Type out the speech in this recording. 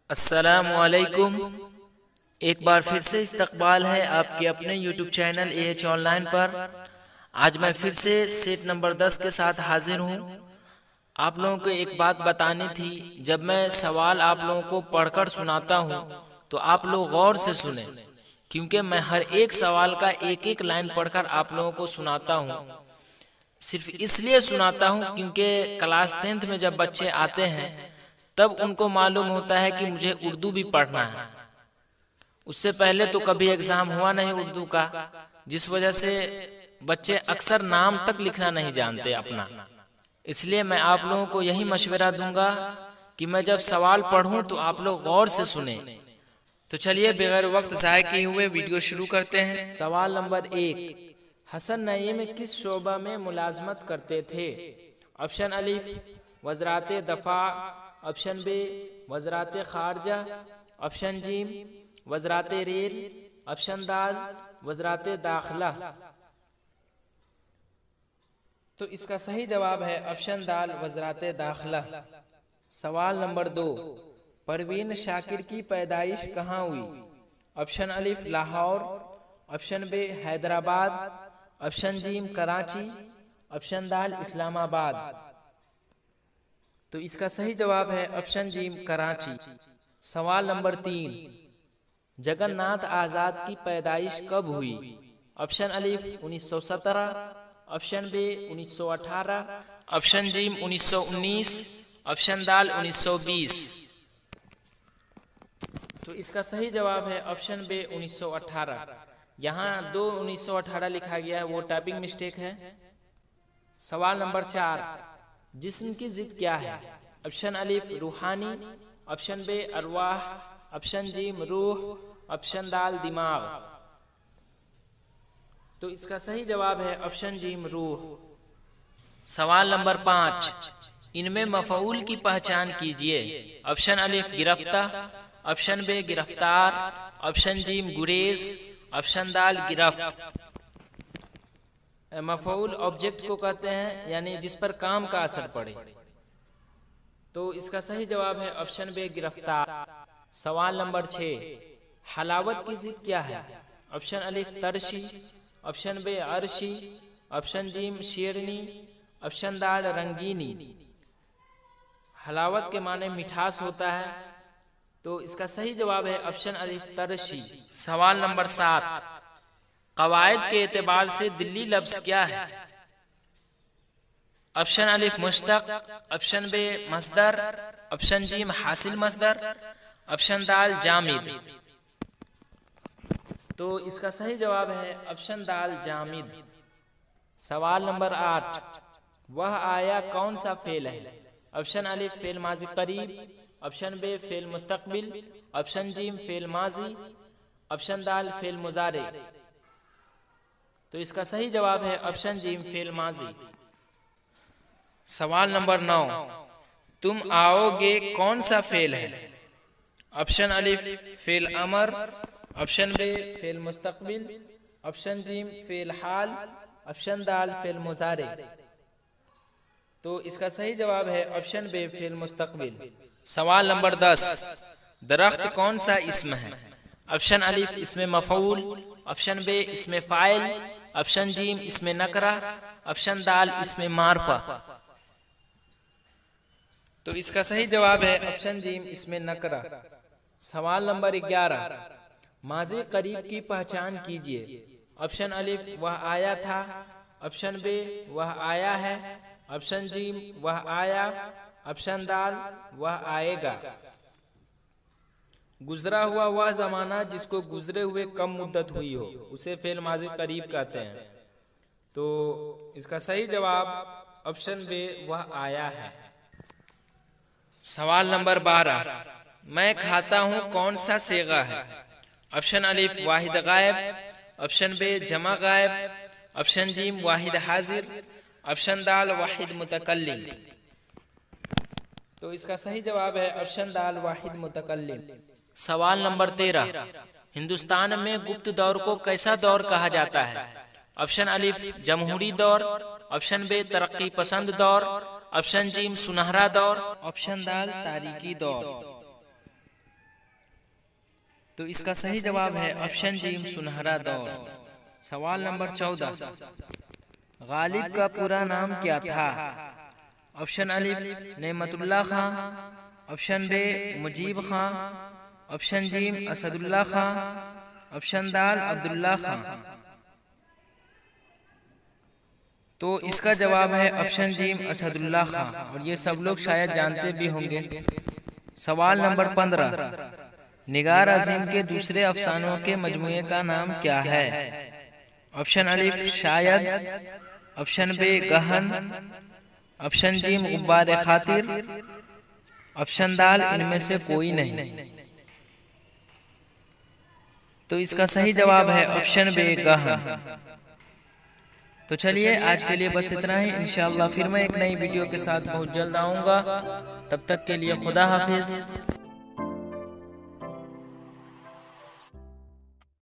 अस्सलामुअलैकुम। एक बार फिर से इस्तकबाल है आपके अपने YouTube चैनल AH ऑनलाइन पर। आज मैं फिर से सेट नंबर 10 के साथ हाजिर हूँ। आप लोगों को एक बात बतानी थी, जब मैं सवाल आप लोगों को पढ़कर सुनाता हूँ तो आप लोग गौर से सुने, क्योंकि मैं हर एक सवाल का एक एक लाइन पढ़कर आप लोगों को सुनाता हूँ। सिर्फ इसलिए सुनाता हूँ क्योंकि क्लास 10th में जब बच्चे आते हैं तब उनको मालूम होता है कि मुझे उर्दू भी पढ़ना है। उससे पहले तो कभी एग्जाम हुआ नहीं उर्दू का, जिस वजह से बच्चे अक्सर नाम तक लिखना नहीं जानते अपना। इसलिए मैं आप लोगों को यही मशवरा दूंगा कि मैं जब सवाल पढ़ूं तो आप लोग गौर से सुने। तो चलिए बगैर वक्त ज़ाय किए हुए वीडियो शुरू करते हैं। सवाल नंबर 1, हसन नईम किस शोबा में मुलाजमत करते थे? ऑप्शन अलिफ वज़रात दफ़ा, ऑप्शन बी वज़रात खारजा, ऑप्शन जीम वज़रात रेल, ऑप्शन दाल वज़रात दाखिला। तो इसका सही जवाब है ऑप्शन दाल वज़रात दाखिला। सवाल नंबर 2, परवीन शाकिर की पैदाइश कहाँ हुई? ऑप्शन अलिफ Lahore, option B Hyderabad, option जीम कराची, ऑप्शन दाल इस्लामाबाद। तो इसका सही जवाब है ऑप्शन जीम कराची। सवाल नंबर 3, जगन्नाथ आज़ाद की पैदाइश कब हुई? ऑप्शन अलिफ 1917, ऑप्शन बी 1918, ऑप्शन जीम 1919, ऑप्शन दाल 1920। तो इसका सही जवाब है ऑप्शन बी 1918। यहाँ 1918 लिखा गया है, वो टाइपिंग मिस्टेक है। सवाल नंबर 4, जिस्म की जिद क्या है? ऑप्शन अलिफ रूहानी, ऑप्शन बी अरवाह, ऑप्शन जीम रूह, ऑप्शन दाल दिमाग। तो इसका सही जवाब है ऑप्शन जीम रूह। सवाल नंबर 5, इनमें मफऊल की पहचान कीजिए। ऑप्शन अलिफ गिरफ्ता, ऑप्शन बी गिरफ्तार, ऑप्शन जीम गुरेज, ऑप्शन दाल गिरफ्त। मफऊल ऑब्जेक्ट को कहते हैं, यानी जिस पर काम का असर पड़े। तो इसका सही जवाब है ऑप्शन बी गिरफ्तार। सवाल नंबर 6, हलावत की जिद क्या है? ऑप्शन अलिफ तरशी, ऑप्शन बी अरशी, ऑप्शन जीम शेरनी, ऑप्शन दाल रंगीनी। हलावत के माने मिठास होता है, तो इसका सही जवाब है ऑप्शन अलिफ तरशी। सवाल नंबर 7, कवायद के एतबार से दिल्ली लफ्ज क्या है? ऑप्शन अलिफ मुश्तक, ऑप्शन बी मसदर, ऑप्शन जीम हासिल मसदर, ऑप्शन दाल जामिद। तो इसका सही जवाब है ऑप्शन दाल जामिद। सवाल नंबर 8, वह आया कौन सा फेल है? ऑप्शन अलिफ फेल माजी करीब, ऑप्शन बी फेल मुस्तकबिल, ऑप्शन जीम फेल माजी, ऑप्शन दाल फेल मुजारे। तो इसका सही जवाब है ऑप्शन जीम फेल माजी। सवाल नंबर 9, तुम आओगे कौन सा फेल है? ऑप्शन अलिफ फेल अमर, ऑप्शन बी फेल मुस्तकबिल, ऑप्शन जीम फेल हाल, ऑप्शन दाल फेल मुजारे। तो इसका सही जवाब है ऑप्शन बी फेल मुस्तकबिल। सवाल नंबर 10, दरख्त कौन सा इस्म है? ऑप्शन अलिफ इसमें मफऊल, ऑप्शन बी इसमें फाइल, ऑप्शन जीम इसमें नकरा, ऑप्शन दाल इसमें मारफा। तो इसका सही जवाब है ऑप्शन जीम इसमें नकरा। सवाल नंबर 11, माज़ी करीब की पहचान कीजिए। ऑप्शन अलिफ वह आया था, ऑप्शन बी वह आया है, ऑप्शन जीम वह आया, ऑप्शन दाल वह आएगा। गुजरा हुआ वह जमाना जिसको गुजरे हुए कम मुद्दत हुई हो उसे फेल माज़ी करीब कहते हैं। तो इसका सही जवाब ऑप्शन बी वह आया है। सवाल नंबर 12, मैं खाता हूँ कौन सा सेगा है? ऑप्शन अलिफ वाहिद गायब, ऑप्शन बी जमा गायब, ऑप्शन जीम वाहिद हाजिर, ऑप्शन दाल वाहिद मुतकल्लिम। तो इसका सही जवाब है ऑप्शन दाल वाहिद मुतकल्लिम। सवाल नंबर 13, हिंदुस्तान में गुप्त दौर को कैसा दौर कहा जाता है? ऑप्शन अलिफ जमहूरी दौर, ऑप्शन बी तरक्की पसंद दौर, ऑप्शन जीम सुनहरा दौर, ऑप्शन दाल तारीकी दौर। तो इसका सही जवाब है ऑप्शन जी सुनहरा दौर। सवाल नंबर 14, गालिब का पूरा नाम क्या था? ऑप्शन अलिफ नेमतुल्लाह खां, ऑप्शन बे मुजीब खां, ऑप्शन जी असदुल्लाह खां, ऑप्शन दाल अब्दुल्ला खां। तो इसका जवाब है ऑप्शन जी असदुल्ला खां, और ये सब लोग शायद जानते भी होंगे। सवाल नंबर 15, निगार अजीम के दूसरे अफसानों के मजमूए का नाम क्या है? ऑप्शन अलिफ शायद, ऑप्शन बे गहन, ऑप्शन जी गुब्बार खातिर, ऑप्शन दाल इनमें से कोई नहीं। तो इसका सही जवाब है ऑप्शन बे गहन। तो चलिए आज के लिए बस इतना ही। इंशाअल्लाह फिर मैं एक नई वीडियो के साथ बहुत जल्द आऊँगा। तब तक के लिए खुदा हाफिज।